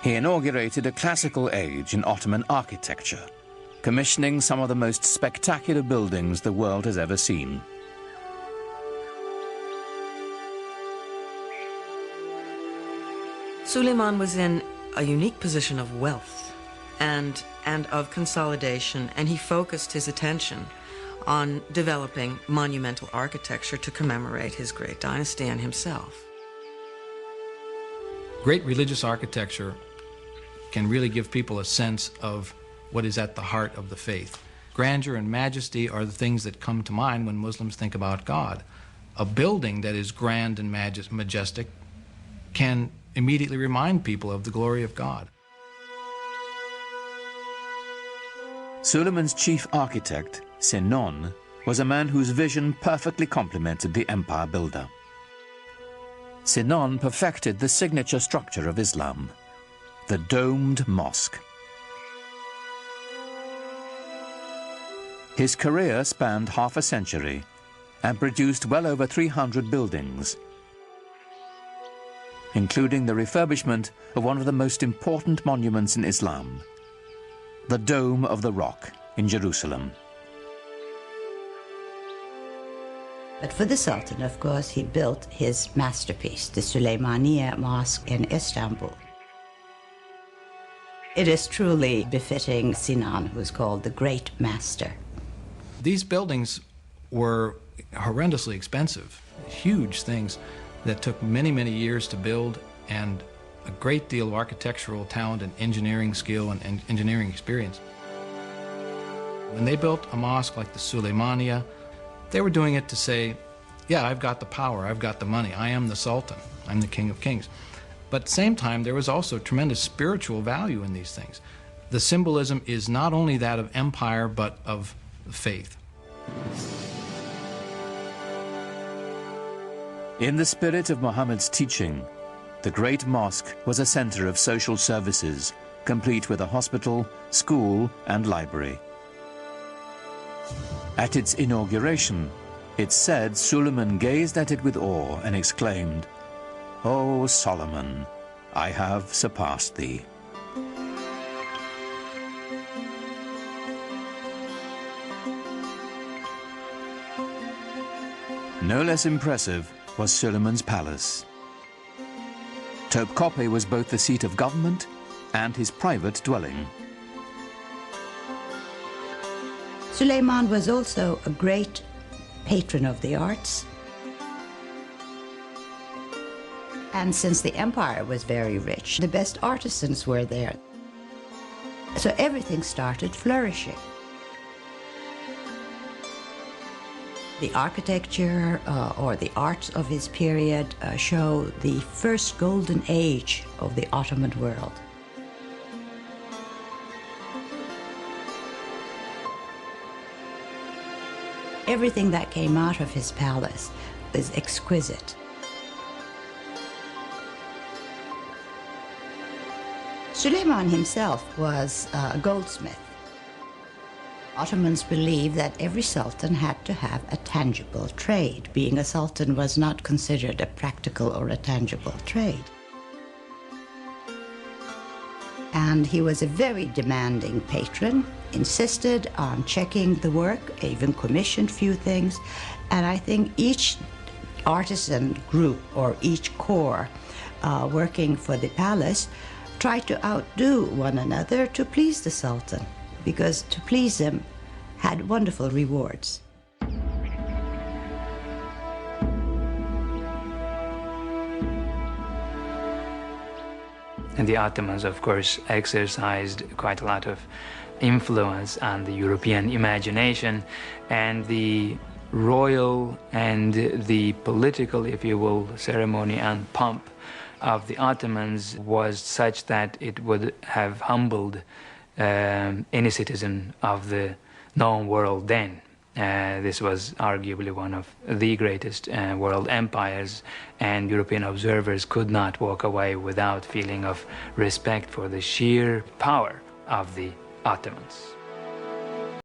He inaugurated a classical age in Ottoman architecture, commissioning some of the most spectacular buildings the world has ever seen. Suleiman was in a unique position of wealth and of consolidation, and he focused his attention on developing monumental architecture to commemorate his great dynasty and himself. Great religious architecture can really give people a sense of what is at the heart of the faith. Grandeur and majesty are the things that come to mind when Muslims think about God. A building that is grand and majestic can immediately remind people of the glory of God. Suleiman's chief architect, Sinan, was a man whose vision perfectly complemented the empire builder. Sinan perfected the signature structure of Islam, the domed mosque. His career spanned half a century and produced well over 300 buildings, including the refurbishment of one of the most important monuments in Islam, the Dome of the Rock in Jerusalem. But for the Sultan, of course, he built his masterpiece, the Süleymaniye Mosque in Istanbul. It is truly befitting Sinan, who's called the Great Master. These buildings were horrendously expensive, huge things that took many, many years to build, and a great deal of architectural talent and engineering skill and engineering experience. When they built a mosque like the Süleymaniye, they were doing it to say, yeah, I've got the power, I've got the money, I am the Sultan, I'm the King of Kings. But at the same time, there was also tremendous spiritual value in these things. The symbolism is not only that of empire, but of faith. In the spirit of Muhammad's teaching, the Great Mosque was a center of social services, complete with a hospital, school, and library. At its inauguration, it's said Suleiman gazed at it with awe and exclaimed, "O Solomon, I have surpassed thee." No less impressive was Suleiman's palace. Topkapi was both the seat of government and his private dwelling. Suleiman was also a great patron of the arts. And since the empire was very rich, the best artisans were there. So everything started flourishing. The architecture or the arts of his period show the first golden age of the Ottoman world. Everything that came out of his palace is exquisite. Suleiman himself was a goldsmith. Ottomans believed that every sultan had to have a tangible trade. Being a sultan was not considered a practical or a tangible trade. And he was a very demanding patron, insisted on checking the work, even commissioned few things. And I think each artisan group or each corps working for the palace tried to outdo one another to please the sultan, because to please him had wonderful rewards. And the Ottomans, of course, exercised quite a lot of influence on the European imagination, and the royal and the political, if you will, ceremony and pomp of the Ottomans was such that it would have humbled any citizen of the known world then. This was arguably one of the greatest world empires, and European observers could not walk away without feeling of respect for the sheer power of the Ottomans.